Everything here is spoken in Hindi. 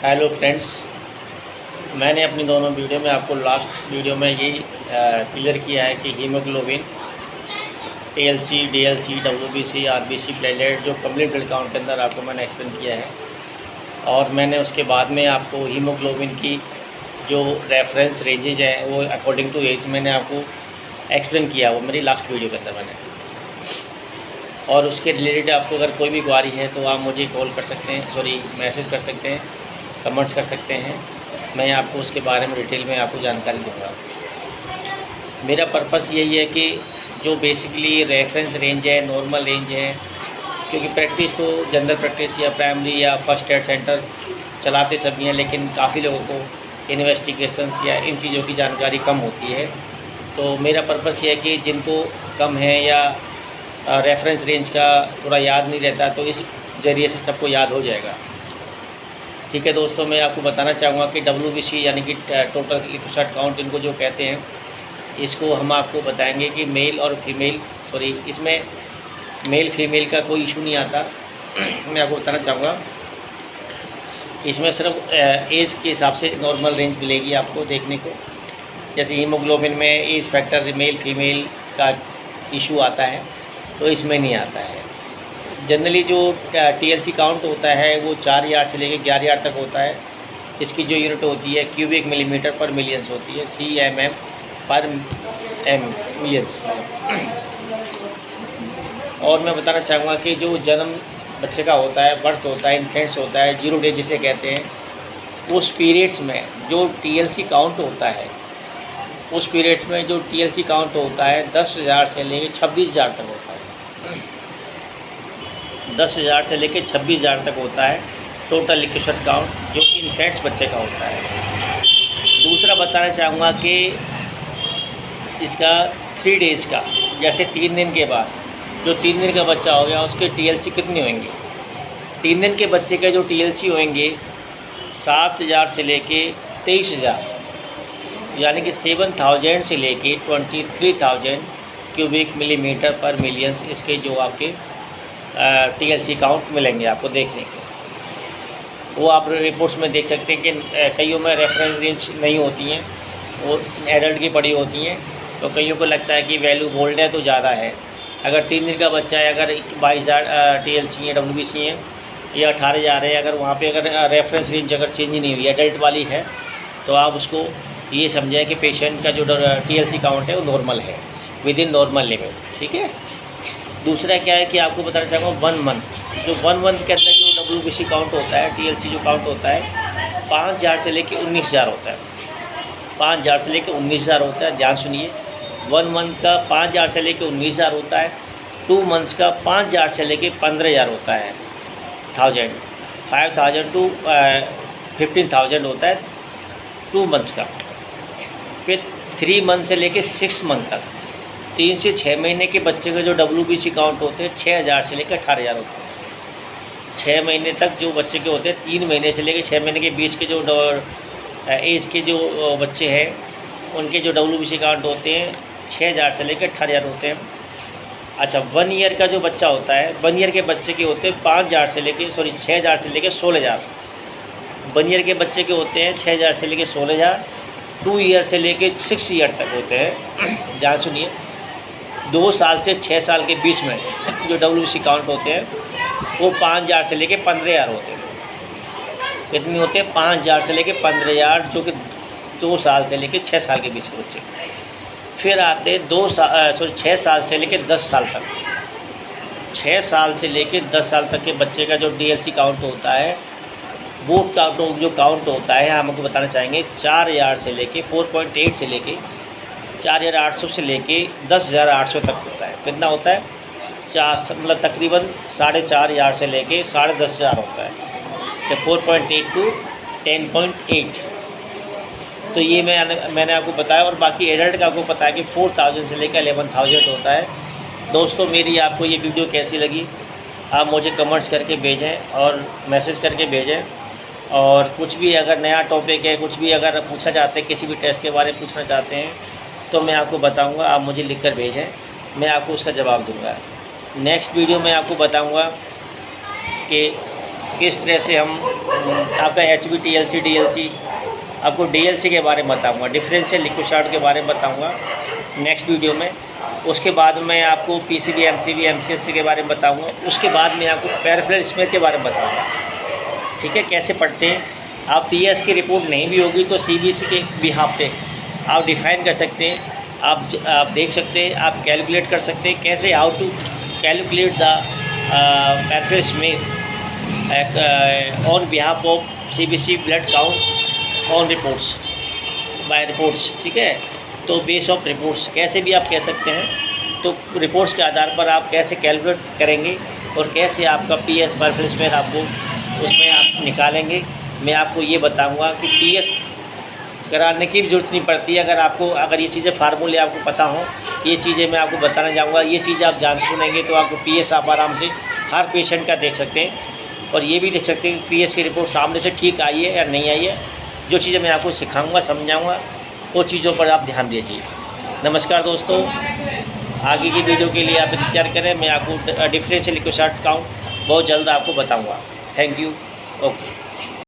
हेलो फ्रेंड्स, मैंने अपनी दोनों वीडियो में आपको लास्ट वीडियो में ये क्लियर किया है कि haemoglobin, ALC, DLC, WBC, RBC, platelet जो कंप्लीट ब्लड काउंट के अंदर आपको मैंने एक्सप्लेन किया है। और मैंने उसके बाद में आपको हीमोग्लोबिन की जो रेफरेंस रेंजेज हैं वो अकॉर्डिंग टू एज मैंने आपको एक्सप्लेन किया, वो मेरी लास्ट वीडियो के अंदर मैंने। और उसके रिलेटेड आपको अगर कोई भी क्वारी है तो आप मुझे कॉल कर सकते हैं, मैसेज कर सकते हैं, कमेंट्स कर सकते हैं। मैं आपको उसके बारे में डिटेल में आपको जानकारी दूंगा। मेरा पर्पस यही है कि जो बेसिकली रेफरेंस रेंज है, नॉर्मल रेंज है, क्योंकि प्रैक्टिस तो जनरल प्रैक्टिस या प्राइमरी या फर्स्ट एड सेंटर चलाते सभी हैं, लेकिन काफ़ी लोगों को इन्वेस्टिगेशंस या इन चीज़ों की जानकारी कम होती है। तो मेरा पर्पस ये है कि जिनको कम है या रेफरेंस रेंज का थोड़ा याद नहीं रहता, तो इस ज़रिए से सबको याद हो जाएगा। ठीक है दोस्तों, मैं आपको बताना चाहूँगा कि डब्ल्यूबीसी यानी कि टोटल ल्यूकोसाइट काउंट इनको जो कहते हैं, इसको हम आपको बताएंगे कि मेल और फीमेल, इसमें मेल फीमेल का कोई इशू नहीं आता। मैं आपको बताना चाहूँगा, इसमें सिर्फ एज के हिसाब से नॉर्मल रेंज मिलेगी आपको देखने को। जैसे हीमोग्लोबिन में एज फैक्टर मेल फीमेल का इशू आता है, तो इसमें नहीं आता है। जनरली जो टीएलसी काउंट होता है वो 4 यार्ड से लेकर 11 यार्ड तक होता है। इसकी जो यूनिट होती है क्यूबिक मिलीमीटर पर मिलियंस होती है, CMM पर मिलियंस। और मैं बताना चाहूँगा कि जो जन्म बच्चे का होता है, बर्थ होता है, इन्फेंट्स होता है, 0 डे जिसे कहते हैं, उस पीरियड्स में जो टीएलसी काउंट होता है, उस पीरियड्स में जो टीएलसी काउंट होता है 10,000 से लेकर 26,000 तक होता है। 10,000 से लेकर 26,000 तक होता है टोटल ल्यूकोसाइट काउंट, जो कि इन्फेंट्स बच्चे का होता है। दूसरा बताना चाहूँगा कि इसका 3 डेज़ का, जैसे 3 दिन के बाद जो 3 दिन का बच्चा हो गया उसके टीएलसी कितने होंगे। 3 दिन के बच्चे के जो टीएलसी होंगे 7,000 से लेके 23,000, यानी कि 7,000 से लेके 23,000 क्यूबिक मिलीमीटर पर मिलियंस इसके जो आपके टीएलसी काउंट मिलेंगे आपको देखने के। वो आप रिपोर्ट्स में देख सकते हैं कि कईयों में रेफरेंस रेंज नहीं होती हैं, वो एडल्ट की पड़ी होती हैं, तो कईयों को लगता है कि वैल्यू बोल्ड है तो ज़्यादा है। अगर 3 दिन का बच्चा है, अगर 22,000 टीएलसी है, डब्ल्यूबीसी है, या 18,000 है, अगर वहाँ पे अगर रेफरेंस रेंज अगर चेंज नहीं हुई, एडल्ट वाली है, तो आप उसको ये समझें कि पेशेंट का जो टीएलसी काउंट है वो नॉर्मल है, विद इन नॉर्मल लिमिट। ठीक है। दूसरा क्या है कि आपको बताना चाहूँगा 1 मंथ, जो 1 मंथ के अंदर जो डब्ल्यूबीसी काउंट होता है, टीएलसी जो काउंट होता है 5,000 से लेकर 19,000 होता है। 5,000 से लेकर 19,000 होता है, ध्यान सुनिए। 1 मंथ का 5,000 से लेकर 19,000 होता है। 2 मंथ्स का 5,000 से लेकर 15,000 होता है। 5,000 टू 15,000 होता है 2 मंथ्स का। फिर 3 मंथ से लेकर 6 मंथ तक, 3 से 6 महीने के बच्चे का जो डब्ल्यूबीसी काउंट होते हैं 6,000 से लेकर 18,000 होते हैं। 6 महीने तक जो बच्चे के होते हैं, 3 महीने से लेकर 6 महीने के बीच के जो एज के जो बच्चे हैं उनके जो डब्ल्यूबीसी काउंट होते हैं 6,000 से लेकर 18,000 होते हैं। अच्छा, 1 ईयर का जो बच्चा होता है, 1 ईयर के बच्चे के होते हैं 6,000 से लेकर 16,000। 1 ईयर के बच्चे के होते हैं 6,000 से लेकर 16,000। 2 ईयर से लेकर 6 ईयर तक होते हैं। ध्यान सुनिए, 2 साल से 6 साल के बीच में जो डब्ल्यूबीसी काउंट होते हैं वो 5,000 से लेकर 15,000 होते हैं। कितनी होते हैं? 5,000 से लेकर 15,000, जो कि 2 साल से लेकर 6 साल के बीच के बच्चे। फिर आते हैं 6 साल से लेकर 10 साल तक। 6 साल से लेकर 10 साल तक के बच्चे का जो डीएलसी काउंट होता है, वो जो काउंट होता है हम आपको बताना चाहेंगे 4,000 से लेके 4.8 से लेके 4,800 से लेके 10,800 तक होता है। कितना होता है? 4, मतलब तकरीबन 4,500 से लेके 10,500 होता है। तो 4.8 टू 10.8, तो ये मैंने आपको बताया। और बाकी एडल्ट का आपको पता है कि 4,000 से लेकर 11,000 होता है। दोस्तों, मेरी आपको ये वीडियो कैसी लगी आप मुझे कमेंट्स करके भेजें और मैसेज करके भेजें। और कुछ भी अगर नया टॉपिक है, कुछ भी अगर पूछना चाहते हैं, किसी भी टेस्ट के बारे में पूछना चाहते हैं, तो मैं आपको बताऊंगा, आप मुझे लिख कर भेजें, मैं आपको उसका जवाब दूंगा। नेक्स्ट वीडियो में आपको बताऊंगा कि किस तरह से हम आपका HB, TLC, आपको DLC के बारे में बताऊंगा, डिफरेंशियल लिक्विड शार्ट के बारे में बताऊंगा नेक्स्ट वीडियो में। उसके बाद मैं आपको PCB, MCB, MCSC के बारे में बताऊंगा। उसके बाद मैं आपको पैराफिनल स्मेयर के बारे में बताऊंगा। ठीक है, कैसे पढ़ते हैं। आप PS की रिपोर्ट नहीं भी होगी तो CBC के बिहाफ पे आप डिफ़ाइन कर सकते हैं, आप देख सकते हैं, आप कैलकुलेट कर सकते हैं कैसे how to calculate the peripheral smear on behalf of CBC blood count on reports by reports. ठीक है, तो बेस ऑफ रिपोर्ट्स कैसे भी आप कह सकते हैं। तो रिपोर्ट्स के आधार पर आप कैसे कैलकुलेट करेंगे और कैसे आपका PS पैराफिनल स्मेयर आपको उसमें आप निकालेंगे, मैं आपको ये बताऊंगा कि PS कराने की भी ज़रूरत नहीं पड़ती है। अगर ये चीज़ें फार्मूले आपको पता हो, ये चीज़ें मैं आपको बताना चाहूँगा, ये चीज़ें आप ध्यान से सुनेंगे तो आपको PS आप आराम से हर पेशेंट का देख सकते हैं और ये भी देख सकते हैं कि PS की रिपोर्ट सामने से ठीक आई है या नहीं आई है। जो चीज़ें मैं आपको सिखाऊँगा, समझाऊँगा, वो चीज़ों पर आप ध्यान दीजिए। नमस्कार दोस्तों, आगे की वीडियो के लिए आप इंतजार करें। मैं आपको डिफरेंशियल लिक्विड शार्ट काउंट बहुत जल्द आपको बताऊँगा। Thank you. ओके।